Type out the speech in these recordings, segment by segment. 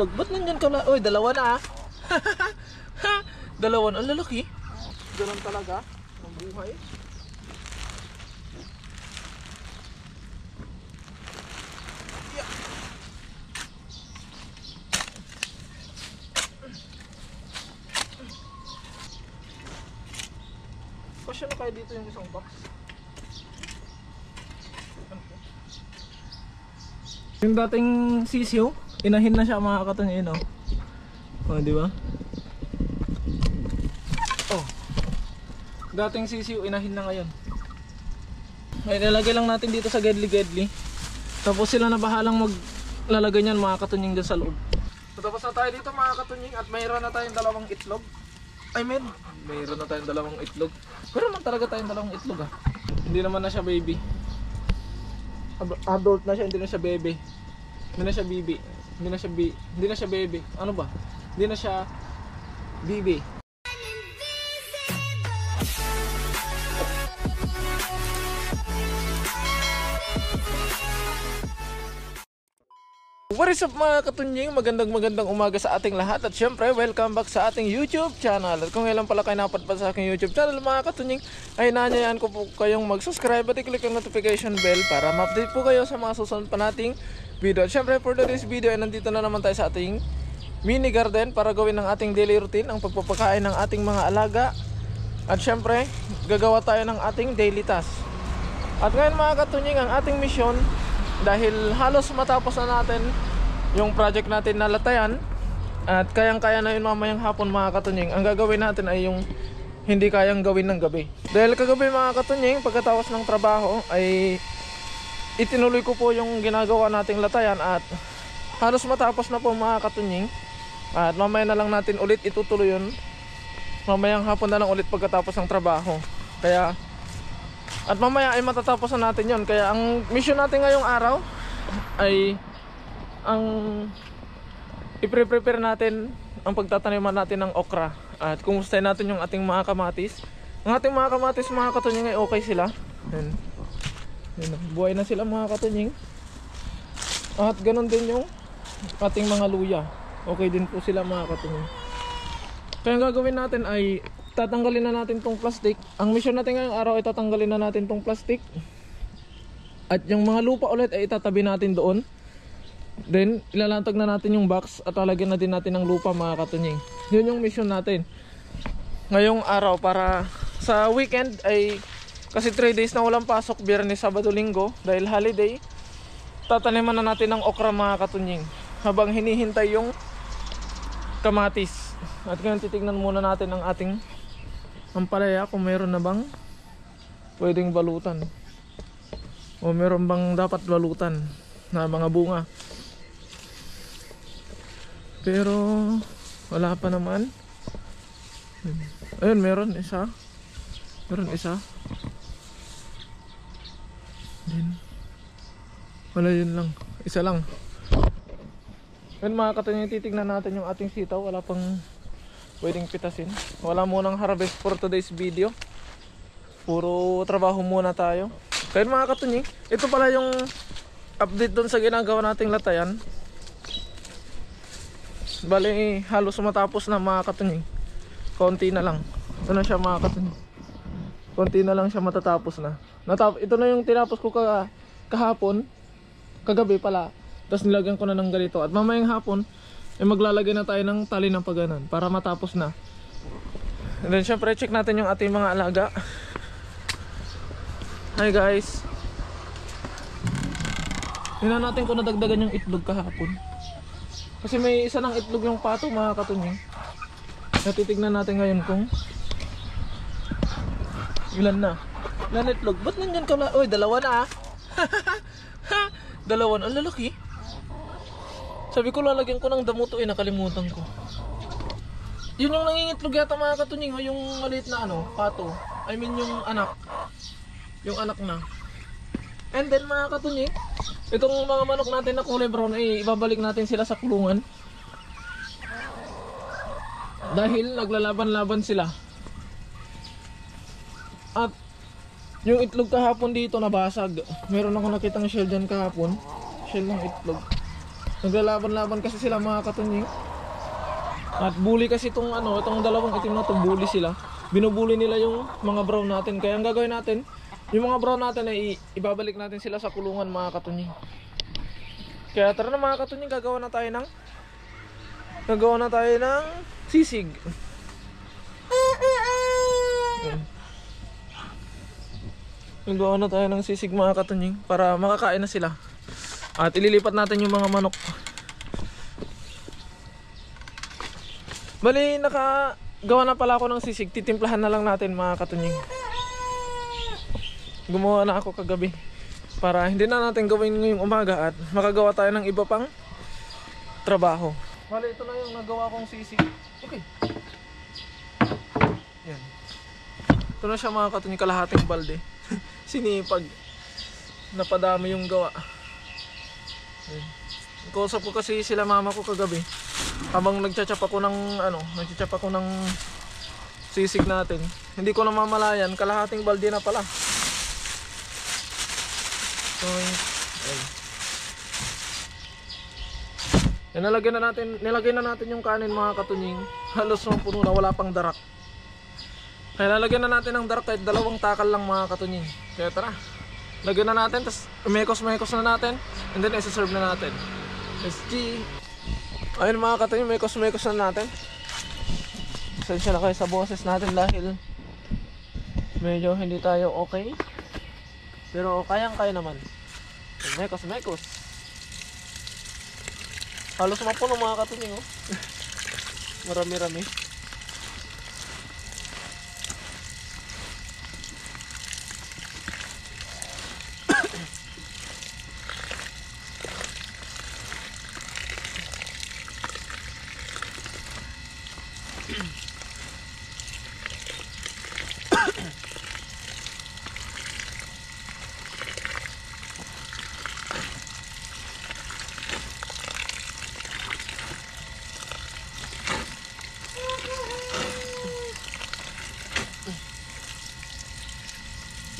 itlog. Ba't nandyan ka lang? Uy, dalawa na ah. Dalawa na. Ang lalaki. Ganun talaga ang buhay. Yeah. Kasya na kayo dito yung isang box. Yung dating sisiyo, inahin na siya mga katunyin, no? Oh, di ba? Oh. Dating sisiyo, inahin na ngayon. Ay, nilagay lang natin dito sa gedli-gedli. Tapos sila na bahalang maglalagay niyan mga katunying dyan sa loob. So, tapos na tayo dito mga katunying at mayroon na tayong dalawang itlog. Mayroon na tayong dalawang itlog. Pero naman talaga tayong dalawang itlog ah. Hindi naman na siya baby. Adult na siya, hindi na siya baby. Hindi na siya bibi. Hindi na siya baby. Ano ba? Hindi na siya bibi. What is up mga katunying? Magandang umaga sa ating lahat. At syempre, welcome back sa ating YouTube channel. At kung ngayon pala kayo napadpad sa aking YouTube channel mga katunying, ay nanayaan ko po kayong mag-subscribe at i-click ang notification bell para ma-update po kayo sa mga susunod pa nating video. At syempre, for today's video ay nandito na naman tayo sa ating mini garden para gawin ng ating daily routine, ang pagpapakain ng ating mga alaga. At syempre, gagawa tayo ng ating daily task. At ngayon mga katunying, ang ating mission, dahil halos matapos na natin yung project natin na latayan at kayang-kaya na yun mamayang hapon mga katunying, ang gagawin natin ay yung hindi kayang gawin ng gabi. Dahil kagabi mga katunying, pagkatapos ng trabaho ay itinuloy ko po yung ginagawa nating latayan at halos matapos na po mga katunying. At mamaya na lang natin ulit itutuloy yun, mamayang hapon na lang ulit pagkatapos ng trabaho. Kaya at mamaya ay matatapos na natin yon. Kaya ang mission natin ngayong araw ay ang i-prepare natin ang pagtataniman natin ng okra. At kumustahin natin yung ating mga kamatis. Ang ating mga kamatis mga katunying ay okay sila. Yan. Buhay na sila mga katunying. At ganun din yung ating mga luya. Okay din po sila mga katunying. Kaya ang gagawin natin ay tatanggalin na natin tong plastic. Ang mission natin ngayong araw ay tatanggalin na natin tong plastic. At yung mga lupa ulit ay itatabi natin doon. Then ilalantag na natin yung box at lalagyan na din natin ng lupa mga katunying. Yun yung mission natin ngayong araw, para sa weekend ay, kasi 3 days na walang pasok, Biyernes, Sabado, Linggo, dahil holiday, tataniman na natin ng okra mga katunying habang hinihintay yung kamatis. At ngayon titignan muna natin ang ating ampalaya kung meron na bang pwedeng balutan o meron bang dapat balutan na mga bunga. Pero wala pa naman. Ayun, meron isa. Then, wala, yun lang, isa lang. Ayun mga katunying, titignan natin yung ating sitaw. Wala pang pwedeng pitasin. Wala munang harvest for today's video. Puro trabaho muna tayo. Kaya mga katunying, ito pala yung update doon sa ginagawa nating latayan. Bali halos matapos na mga katunying. Konti na lang. Ito na siya mga katunying. Konti na lang siya matatapos na. Ito na yung tinapos ko kahapon. Kagabi pala. Tapos nilagyan ko na ng ganito. At mamayang hapon ay maglalagay na tayo ng tali ng paganan para matapos na. And then syempre check natin yung ating mga alaga. Hi guys. Tingnan natin kung nadagdagan yung itlog kahapon. Kasi may isa ng itlog yung pato mga katunying. Natitignan natin ngayon kung ilan na. Ilan itlog? Ba't nandyan ka na? Uy, dalawa na ah. Dalawa na. Ang lalaki. Sabi ko lalagyan ko ng damuto, nakalimutan ko. Yun yung nangingitlog yata mga katunying, yung maliit na pato. I mean yung anak. Yung anak na. And then mga katunying, itong mga manok natin na kulay brown ay ibabalik natin sila sa kulungan. Dahil naglalaban-laban sila. At yung itlog kahapon dito nabasag. Meron ako nakitang shell dyan kahapon. Shell ng itlog. Naglalaban-laban kasi sila mga katunying. At bully kasi itong dalawang itim na to, bully sila. Binubuli nila yung mga brown natin. Kaya ang gagawin natin, yung mga brown natin ay ibabalik natin sila sa kulungan mga katunying. Kaya tara na mga katunying, gagawa na tayo ng sisig. Gagawa na tayo ng sisig mga katunying para makakain na sila. At ililipat natin yung mga manok. Bali, nakagawa na pala ako ng sisig. Titimplahan na lang natin mga katunying. Gumawa na ako kagabi para hindi na natin gawin ngayong umaga at makagawa tayo ng iba pang trabaho. Bali, ito na yung nagawa kong sisig. Okay. Yan. Ito na siya mga katunying, kalahating balde. Sinipag. Napadami yung gawa. Kausap ko kasi sila mama ko kagabi habang nagtsatsa ako ng sisig natin. Hindi ko namamalayan, kalahating balde na pala. So, nilagay na natin yung kanin mga katunying. Halos puno na, wala pang darak. Kaya lalagyan na natin ng darak kahit 2 takal lang mga katunying. Kaya tara, lagyan na natin, tapos umekos-mekos na natin, and then isa-serve na natin. SG. Ayun mga katunying, mekos-mekos na natin. Pasensya na kayo sa boses natin dahil medyo hindi tayo okay. Pero kayang-kaya naman. Mekos-mekos. Halos mapuno mga katunying, oh. Marami-rami.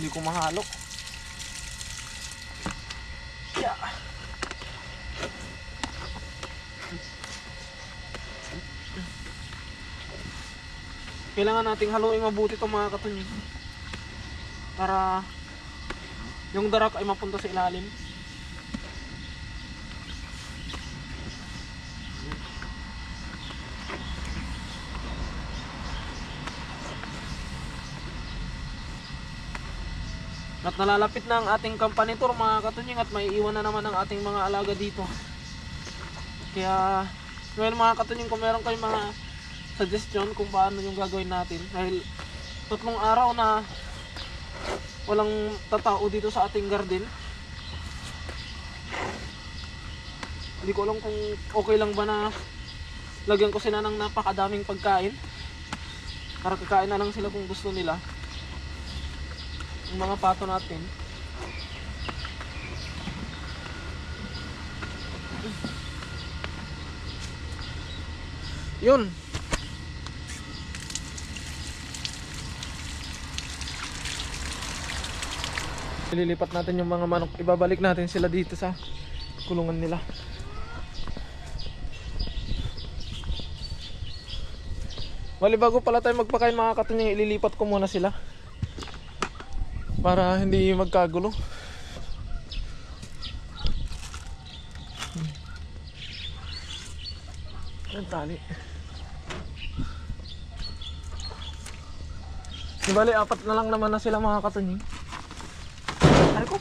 Hindi ko mahalok. Yeah. Kailangan nating haluin mabuti itong mga katunying para yung darak ay mapunta sa ilalim. At nalalapit na ang ating company tour mga katunying at maiiwan na naman ang ating mga alaga dito. Kaya ngayon mga katunying, kung meron kayong mga suggestion kung paano yung gagawin natin, dahil 3 araw na walang tatao dito sa ating garden. Hindi ko alam kung okay lang ba na lagyan ko sila ng napakadaming pagkain para kakain na lang sila kung gusto nila. Yung mga pato natin, yun. Ililipat natin yung mga manok, ibabalik natin sila dito sa kulungan nila. Bali, bago pala tayo magpakain mga katunying, ililipat ko muna sila para hindi magkagulo. Ang tali. Bali, 4 na lang naman na sila mga katunying. Ay ko.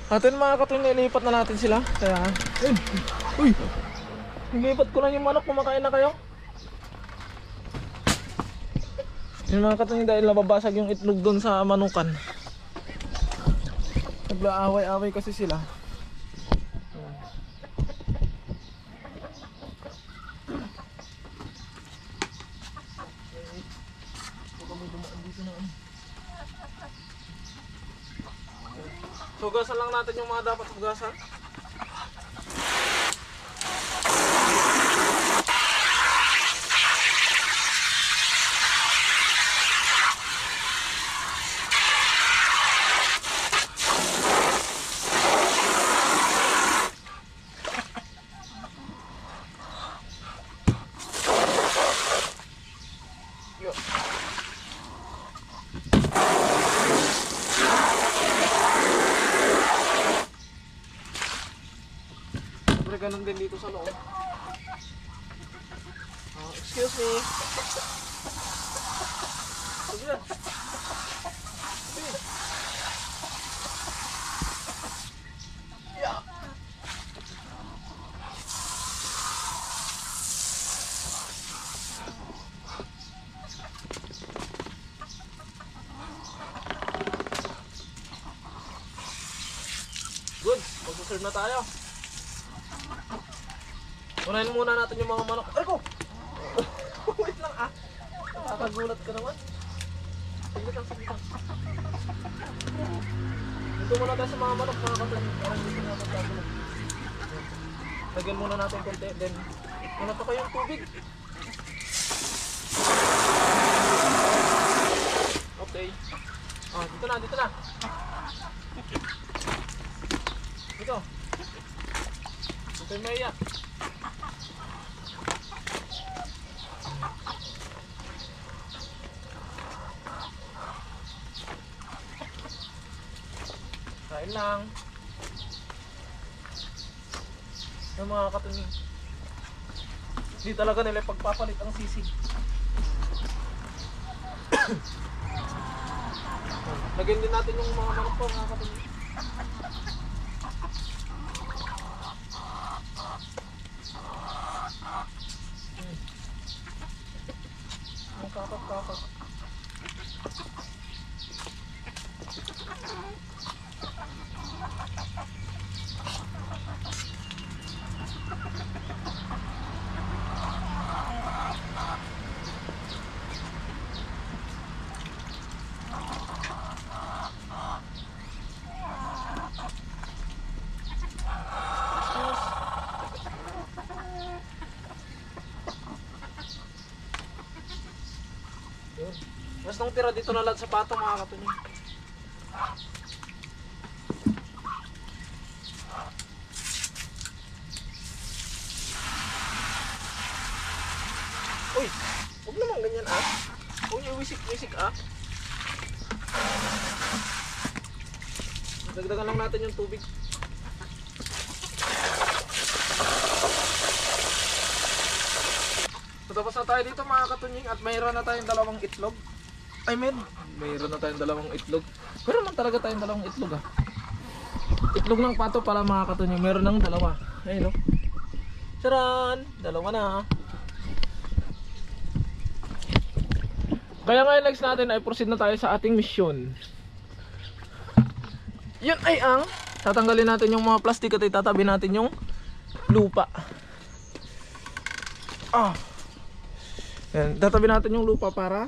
Atin mga katunying, ilipat na natin sila. Kaya, uy! Ilipat ko lang yung manok, kumakain na kayo. Yung mga katunying, dahil nababasag yung itlog doon sa manukan. Naglaaway-away kasi sila. Hugasan lang natin yung mga dapat hugasan. ganun din dito sa loob. Excuse me. Sige na. Sige. Yeah. Good, magsaserve na tayo. Unahin muna natin yung mga manok. Ay ko! Wait lang ah. Nakakagulat ka naman. Saglit lang, saglit lang. Dito muna tayo sa mga manok, mga kapatid. Parang dito na magkagulat. Lagyan muna natin konti. Then, muna pa kayong tubig. Okay. Dito na, dito na. Dito. Dito yung maya. Kain lang. Yung mga katuning. Hindi talaga nila pagpapalit ang sisig. Lagyan din natin yung mga manok po, mga katuning. Ang kakak-kakak. Mas nang tira dito na lahat sa pato, mga katuning. Uy, huwag naman ganyan ah. Huwag niyo wisik-wisik ah. Dagdagan lang natin yung tubig. Tapos na tayo dito, mga katunying, at mayroon na tayong dalawang itlog. Ay mayroon na tayong dalawang itlog. Meron man talaga tayong dalawang itlog ah. Itlog ng pato pala, mga katunying. Meron ng dalawa. Ayun o. Charan! Dalawa na. Kaya ngayon next natin ay proceed na tayo sa ating mission. Yun ay ang tatanggalin natin yung mga plastic at itatabi natin yung lupa. Yan, tatabi natin yung lupa para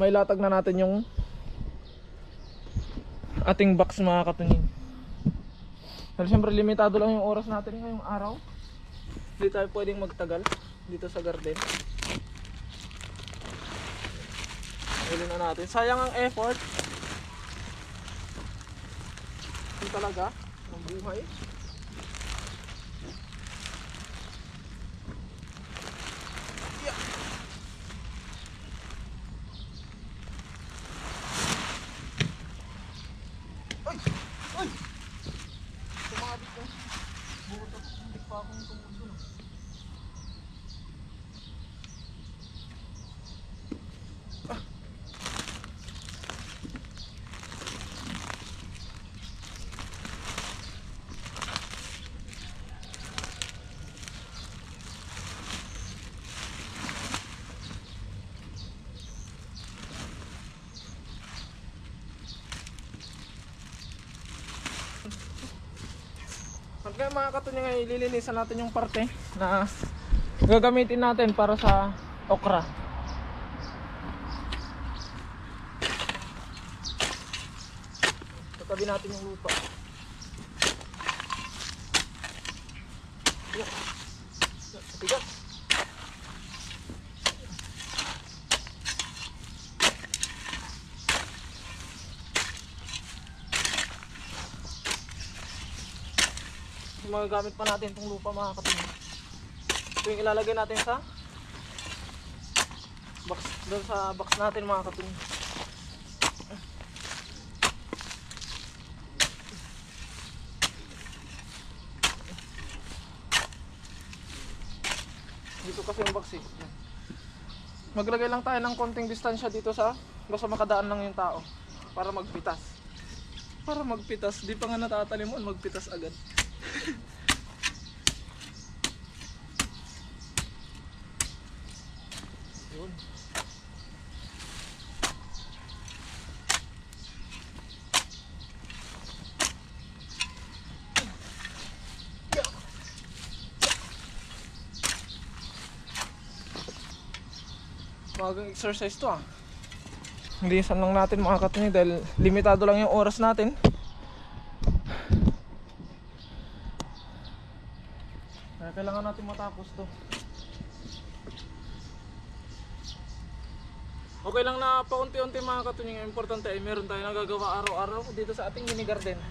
may latag na natin yung ating box, mga katunying. Pero siyempre limitado lang yung oras natin ngayong araw. Hindi tayo pwedeng magtagal dito sa garden. Huli na natin. Sayang ang effort. Ito talaga ang buhay. Kaya mga katunying, ay lilinisan natin yung parte na gagamitin natin para sa okra. Tatabi natin yung lupa. Tigas. Magagamit pa natin itong lupa, mga katunying. Ito yung ilalagay natin sa box, doon sa box natin, mga katunying. Dito kasi yung box eh. Maglagay lang tayo ng konting distansya dito sa basta makadaan lang yung tao para magpitas. Para magpitas, di pa nga natatalimon, magpitas agad. Yun. Magang exercise to ah. Hindi saan lang natin makakatuloy dahil limitado lang yung oras natin. Kaya kailangan natin matapos to. Okay lang na paunti-unti mga katunying. Ang importante ay meron tayo nagagawa araw-araw dito sa ating mini garden.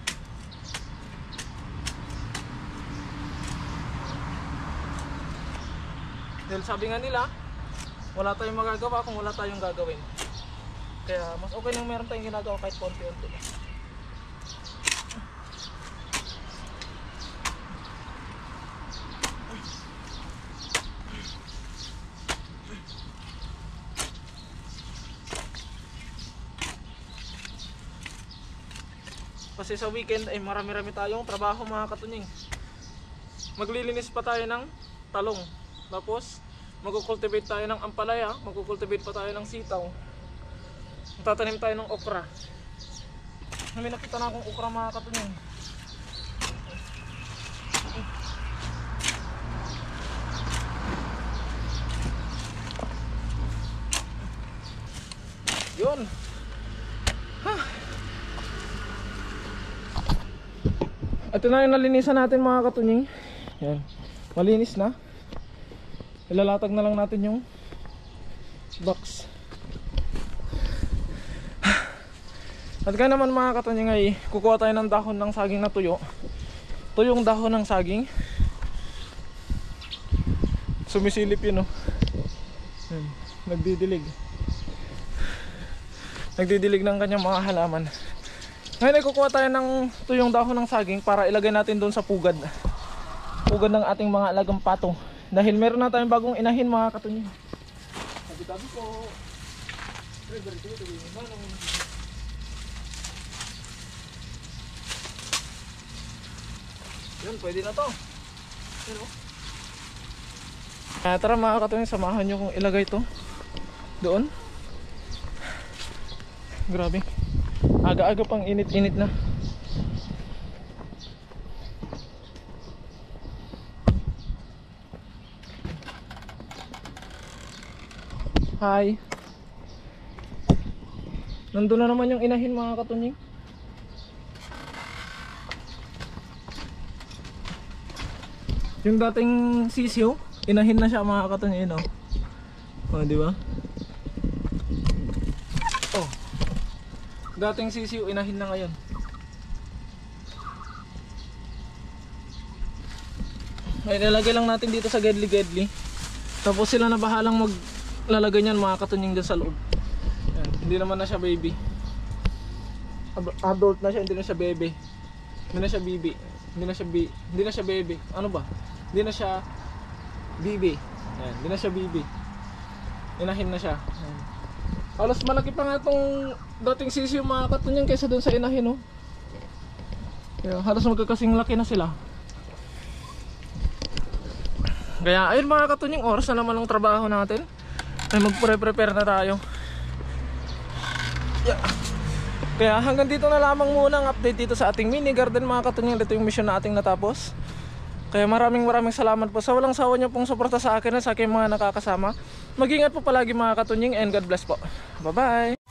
Dahil sabi nga nila, wala tayong magagawa kung wala tayong gagawin. Kaya mas okay nang meron tayong ginagawa kahit paunti-unti. Kasi sa weekend ay marami-rami tayong trabaho mga katunying. Maglilinis pa tayo ng talong. Tapos magkukultivate tayo ng ampalaya, magkukultivate pa tayo ng sitaw. Tatanim tayo ng okra. May nakita na akong okra mga katunying. Yun. Ito na yung nalinisan natin mga katunying. Yan. Malinis na. Ilalatag na lang natin yung box. At kaya naman mga katunying ay kukuha tayo ng dahon ng saging na tuyo. Tuyong dahon ng saging. Sumisilip yun oh. Yan. Nagdidilig. Nagdidilig ng kanyang mga halaman. Ngayon ay kukuha tayo ng tuyong dahon ng saging para ilagay natin doon sa pugad. Pugad ng ating mga alagang pato. Dahil meron na tayong bagong inahin mga katunying. Sabi-sabi ko. Yun, pwede na to. Tara mga katunying, samahan nyo kung ilagay to doon. Grabe. Aga-aga pang init-init na. Hi. Nandun na naman yung inahin mga katunying. Yung dating sisiyo, inahin na siya mga katunying, no? Oh, di ba? Oh. Dating sisiyo, inahin na ngayon. May nilagay lang natin dito sa gedli-gedli. Tapos sila na bahalang maglalagay niyan mga katunying dyan sa loob. Yan. Hindi naman na siya baby. Adult na siya, hindi na siya baby. Hindi na siya bibi. Hindi na siya baby. Ano ba? Hindi na siya bibi. Yan. Hindi na siya bibi. Inahin na siya. Yan. Halos malaki pa nga itong dating sisiyo mga katunying kaysa dun sa inahin, no? Kaya halos magkakasing laki na sila. Kaya ayun mga katunying, oras na naman ng trabaho natin. Ay magpre-prepare na tayo. Yeah. Kaya hanggang dito na lamang muna ang update dito sa ating mini garden mga katunying. Ito yung mission na ating natapos. Kaya maraming salamat po sa walang sawa niyo pong suporta sa akin at sa aking mga nakakasama. Mag-ingat po palagi mga katunying and God bless po. Bye bye.